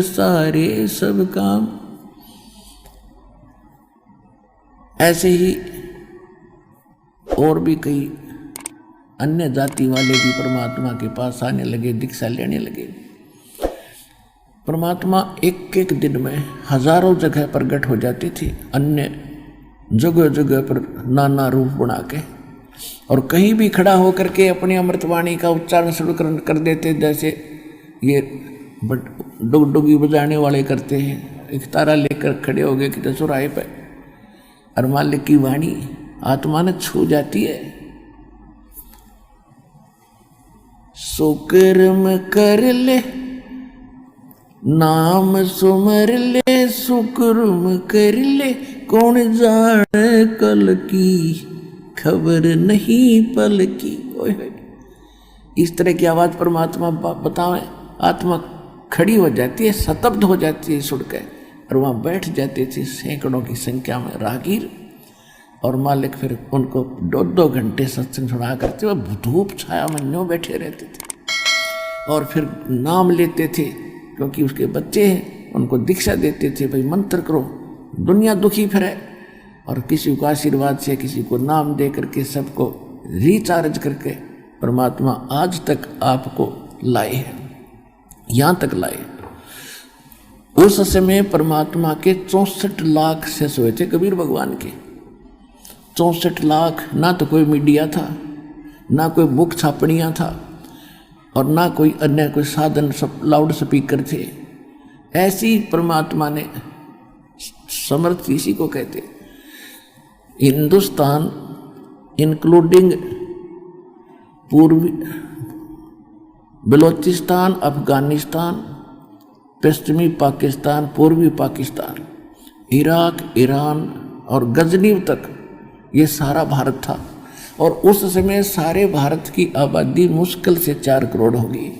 सारे सब काम। ऐसे ही और भी कई अन्य जाति वाले भी परमात्मा के पास आने लगे, दीक्षा लेने लगे। परमात्मा एक एक दिन में हजारों जगह प्रकट हो जाते थे, अन्य जगह जगह पर नाना रूप बना के, और कहीं भी खड़ा होकर के अपनी अमृतवाणी का उच्चारण शुरू कर देते, जैसे ये डुगडुगी बजाने वाले करते हैं। एक तारा लेकर खड़े हो गए कि चौराहे पे, और मालिक की वाणी आत्मा ने छू जाती है। सुकर्म कर ले, नाम सुमर ले, सुकर्म कर ले, कौन जाने कल की, खबर नहीं पल की। इस तरह की आवाज परमात्मा बतावे, आत्मा खड़ी हो जाती है, स्तब्ध हो जाती है सुन के, और वहां बैठ जाते थे सैकड़ों की संख्या में राहगीर। और मालिक फिर उनको 2-2 घंटे सत्संग सुना करते हुए धूप छाया में न्यों बैठे रहते थे, और फिर नाम लेते थे, क्योंकि उसके बच्चे हैं, उनको दीक्षा देते थे, भाई मंत्र करो, दुनिया दुखी फिरे। और किसी को आशीर्वाद से, किसी को नाम दे करके, सबको रिचार्ज करके परमात्मा आज तक आपको लाए हैं, यहाँ तक लाए। उस समय परमात्मा के 64 लाख शिष्य हुए थे कबीर भगवान के। 64 लाख। ना तो कोई मीडिया था, ना कोई बुक छापड़ियाँ था, और ना कोई अन्य कोई साधन, सब लाउड स्पीकर थे। ऐसी परमात्मा ने समर्थ इसी को कहते। हिंदुस्तान इंक्लूडिंग पूर्वी बलोचिस्तान, अफगानिस्तान, पश्चिमी पाकिस्तान, पूर्वी पाकिस्तान, इराक, ईरान और गजनी तक, ये सारा भारत था। और उस समय सारे भारत की आबादी मुश्किल से 4 करोड़ होगी,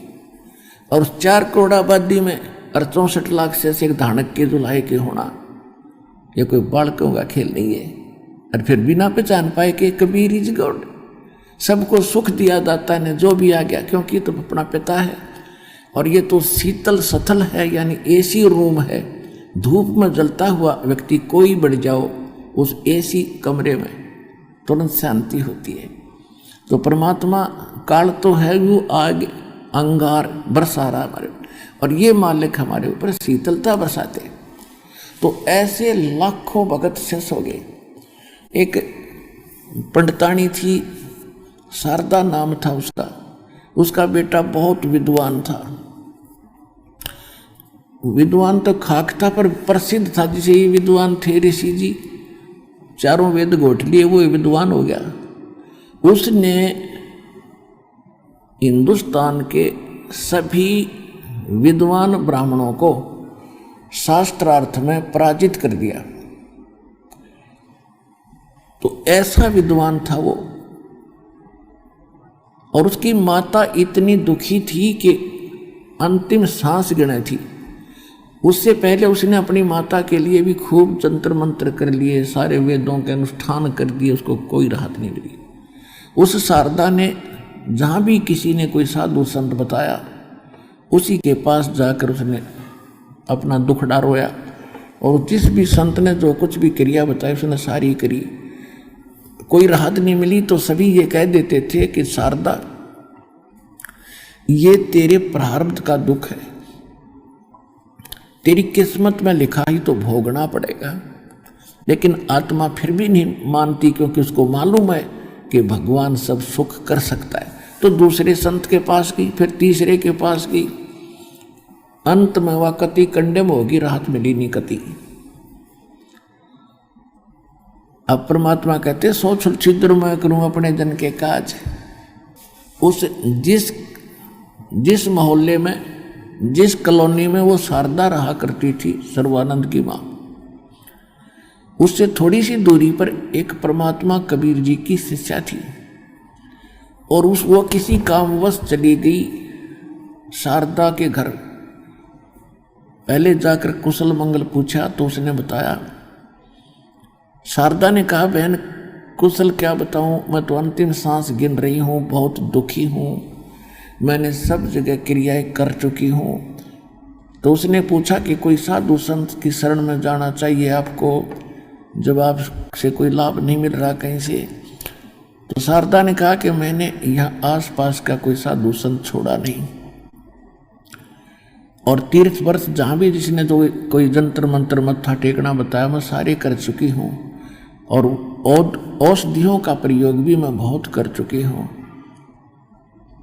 और 4 करोड़ आबादी में 64 लाख से एक धानक के जुलाहे के होना, ये कोई बालकों का खेल नहीं है। और फिर बिना पहचान पाए कि कबीर इज गॉड। सबको सुख दिया दाता ने, जो भी आ गया, क्योंकि तो अपना पिता है। और ये तो शीतल सथल है, यानी एसी रूम है। धूप में जलता हुआ व्यक्ति कोई बढ़ जाओ उस एसी कमरे में, तुरंत शांति होती है। तो परमात्मा काल तो है, वो आग अंगार बरसा रहा हमारे, और ये मालिक हमारे ऊपर शीतलता बरसाते। तो ऐसे लाखों भगत शेष हो गए। एक पंडितानी थी, शारदा नाम था उसका। उसका बेटा बहुत विद्वान था। विद्वान तो खाक था, पर प्रसिद्ध था। जिसे ये विद्वान थे ऋषि जी, चारों वेद घोट लिए, वो विद्वान हो गया। उसने हिंदुस्तान के सभी विद्वान ब्राह्मणों को शास्त्रार्थ में पराजित कर दिया। तो ऐसा विद्वान था वो। और उसकी माता इतनी दुखी थी कि अंतिम सांस गिने थी। उससे पहले उसने अपनी माता के लिए भी खूब जंतर मंत्र कर लिए, सारे वेदों के अनुष्ठान कर दिए, उसको कोई राहत नहीं मिली। उस शारदा ने जहाँ भी किसी ने कोई साधु संत बताया, उसी के पास जाकर उसने अपना दुखड़ा रोया। और जिस भी संत ने जो कुछ भी क्रिया बताई उसने सारी करी, कोई राहत नहीं मिली। तो सभी ये कह देते थे कि शारदा, ये तेरे प्रारब्ध का दुख है, तेरी किस्मत में लिखा ही तो भोगना पड़ेगा। लेकिन आत्मा फिर भी नहीं मानती, क्योंकि उसको मालूम है कि भगवान सब सुख कर सकता है। तो दूसरे संत के पास गई, फिर तीसरे के पास गई। अंत में वह कति कंडेम होगी, राहत मिली नहीं कति। अब परमात्मा कहते, सो छिद्र मैं करूं अपने जन के काज। उस जिस मोहल्ले में, जिस कॉलोनी में वो शारदा रहा करती थी, सर्वानंद की माँ, उससे थोड़ी सी दूरी पर एक परमात्मा कबीर जी की शिष्या थी। और वो किसी कामवश चली गई शारदा के घर। पहले जाकर कुशल मंगल पूछा तो उसने बताया। शारदा ने कहा, बहन कुशल क्या बताऊं, मैं तो अंतिम सांस गिन रही हूं, बहुत दुखी हूं, मैंने सब जगह क्रियाएं कर चुकी हूं, तो उसने पूछा कि कोई साधु संत की शरण में जाना चाहिए आपको, जब आपसे कोई लाभ नहीं मिल रहा कहीं से। तो शारदा ने कहा कि मैंने यहाँ आसपास का कोई साधु संत छोड़ा नहीं, और तीर्थ वर्ष जहाँ भी जिसने जो कोई जंतर मंत्र मत्था टेकना बताया मैं सारे कर चुकी हूँ, और औषधियों का प्रयोग भी मैं बहुत कर चुकी हूँ,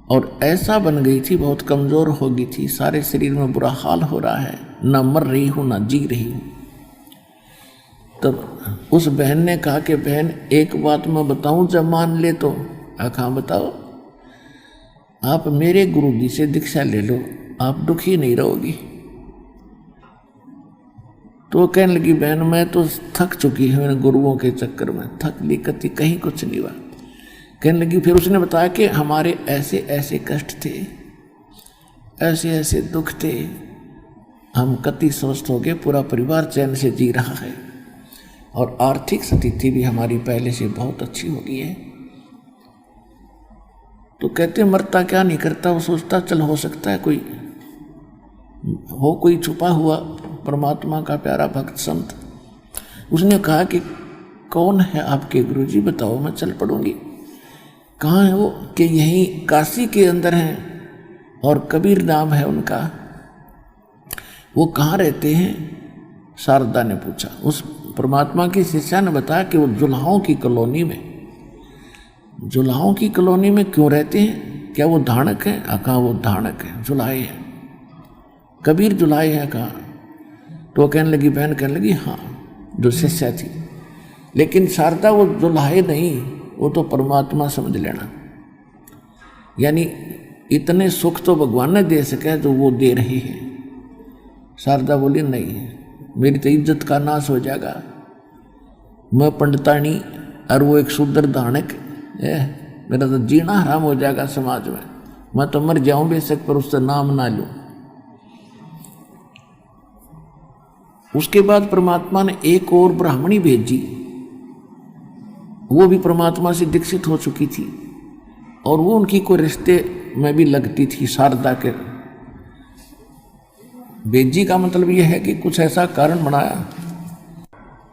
और ऐसा बन गई थी, बहुत कमज़ोर हो गई थी, सारे शरीर में बुरा हाल हो रहा है, न मर रही हूँ न जी रही हूँ। तब उस बहन ने कहा कि बहन एक बात मैं बताऊँ, जब मान ले तो। हाँ बताओ। आप मेरे गुरु जी से दीक्षा ले लो, आप दुखी नहीं रहोगी। तो कहने लगी बहन मैं तो थक चुकी हूँ गुरुओं के चक्कर में, थक ली कति कहीं कुछ नहीं हुआ। कहने लगी, फिर उसने बताया कि हमारे ऐसे ऐसे कष्ट थे, ऐसे ऐसे दुख थे, हम कति स्वस्थ हो गए, पूरा परिवार चैन से जी रहा है, और आर्थिक स्थिति भी हमारी पहले से बहुत अच्छी हो गई है। तो कहते मरता क्या नहीं करता, वो सोचता चल हो सकता है कोई छुपा हुआ परमात्मा का प्यारा भक्त संत। उसने कहा कि कौन है आपके गुरुजी, बताओ मैं चल पड़ूंगी। कहाँ है वो? कि यहीं काशी के अंदर हैं, और कबीर नाम है उनका। वो कहाँ रहते हैं? शारदा ने पूछा। उस परमात्मा की शिष्या ने बताया कि वो जुल्हाओं की कॉलोनी में। जुल्हाओं की कॉलोनी में क्यों रहते हैं? क्या वो धाणक है? कहाँ वो धाणक है, जुल्हाए हैं, कबीर जुल्हाए हैं कहाँ? तो कहने लगी, बहन कहने लगी हाँ, जो शिष्या थी। लेकिन शारदा वो जुल्हाए नहीं, वो तो परमात्मा समझ लेना। यानी इतने सुख तो भगवान ने दे सके जो वो दे रही है। शारदा बोली नहीं, मेरी तो इज्जत का नाश हो जाएगा, मैं पंडितानी और वो एक शूद्र धाणक, मेरा तो जीना हराम हो जाएगा समाज में, मैं तो मर जाऊं बेशक पर उससे नाम ना लूं। उसके बाद परमात्मा ने एक और ब्राह्मणी भेजी, वो भी परमात्मा से दीक्षित हो चुकी थी, और वो उनकी कोई रिश्ते में भी लगती थी शारदा के। भेजी का मतलब यह है कि कुछ ऐसा कारण बनाया।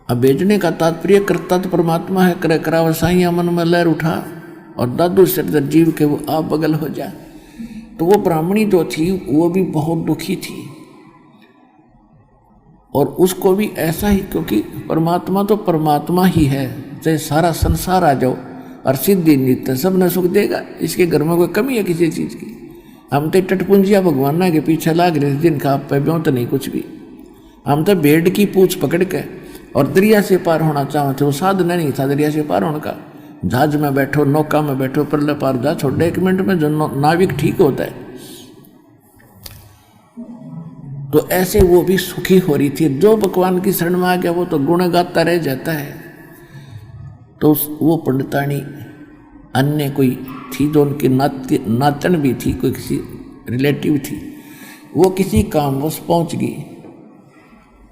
अब भेजने का तात्पर्य करता तो परमात्मा है, करे करावसाइया मन में लहर उठा और दादू सिरदर जीव के वो आप बगल हो जाए। तो वो ब्राह्मणी जो थी वो भी बहुत दुखी थी, और उसको भी ऐसा ही, क्योंकि परमात्मा तो परमात्मा ही है, चाहे सारा संसार आ जाओ और सिद्धि नित्य सब न सुख देगा। इसके घर में कोई कमी है किसी चीज़ की? हम तो टटपुंजिया भगवान के पीछे लाग रहे, जिनका आप पे ब्यों तो नहीं कुछ भी। हम तो भेड़ की पूछ पकड़ के और दरिया से पार होना चाहते, वो साधन नहीं था दरिया से पार होने का। जहाज में बैठो, नौका में बैठो, परले पार जा छोड़ 1 मिनट में जो नाविक ठीक होता है। तो ऐसे वो भी सुखी हो रही थी। जो भगवान की शरण में आ गया वो तो गुण गाता रह जाता है। तो वो पंडितानी अन्य कोई थी जो उनकी नातन भी थी, कोई किसी रिलेटिव थी, वो किसी कामवश पहुंच गई।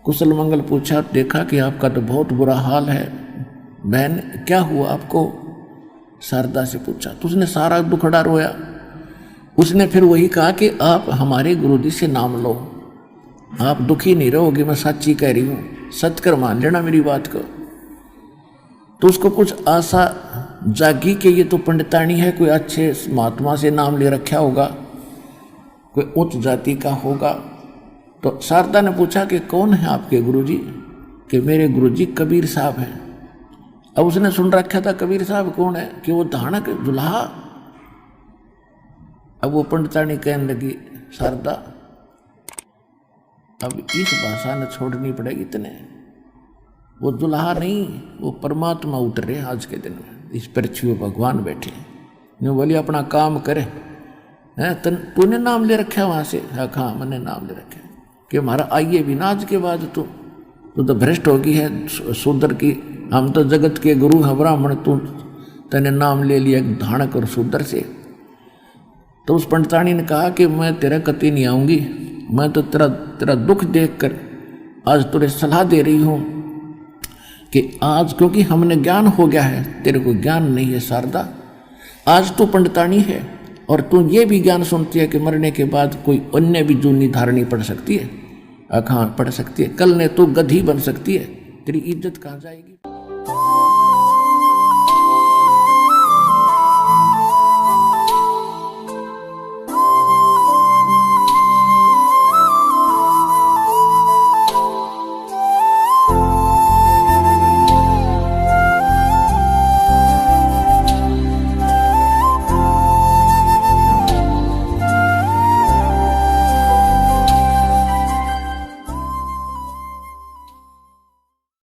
कुशल मंगल पूछा, देखा कि आपका तो बहुत बुरा हाल है, बहन क्या हुआ आपको? शारदा से पूछा तो उसने सारा दुखड़ा रोया। उसने फिर वही कहा कि आप हमारे गुरुजी से नाम लो, आप दुखी नहीं रहोगे, मैं सच्ची कह रही हूँ, सत्कर मान लेना मेरी बात को। तो उसको कुछ आशा जागी कि ये तो पंडितानी है, कोई अच्छे महात्मा से नाम ले रखा होगा, कोई उच्च जाति का होगा। तो शारदा ने पूछा कि कौन है आपके गुरुजी? कि मेरे गुरुजी कबीर साहब हैं। अब उसने सुन रखा था कबीर साहब कौन है, कि वो धाणक दुल्हा। अब वो पंडितानी कहने लगी, शारदा अब इस भाषा ने छोड़नी पड़ेगी इतने, वो दुल्हा नहीं, वो परमात्मा उतरे आज के दिन में, इस पृथ्वी में भगवान बैठे। बोलिए अपना काम करे, तूने नाम ले रखा वहाँ से? हाँ मैंने नाम ले रखा कि हमारा आइए भी ना आज के बाद तू तो भ्रष्ट होगी है शूद्र की, हम तो जगत के गुरु हैं ब्राह्मण, तू तेने नाम ले लिया धाणक और शूद्र से। तो उस पंडितानी ने कहा कि मैं तेरा कति नहीं आऊँगी, मैं तो तेरा दुख देखकर आज तुझे सलाह दे रही हूँ कि आज, क्योंकि हमने ज्ञान हो गया है, तेरे को ज्ञान नहीं है शारदा। आज तू पंडितानी है और तू ये भी ज्ञान सुनती है कि मरने के बाद कोई अन्य भी जूनी धारणी पड़ सकती है। अखां पढ़ सकती है, कल ने तो गधी बन सकती है, तेरी इज्जत कहाँ जाएगी।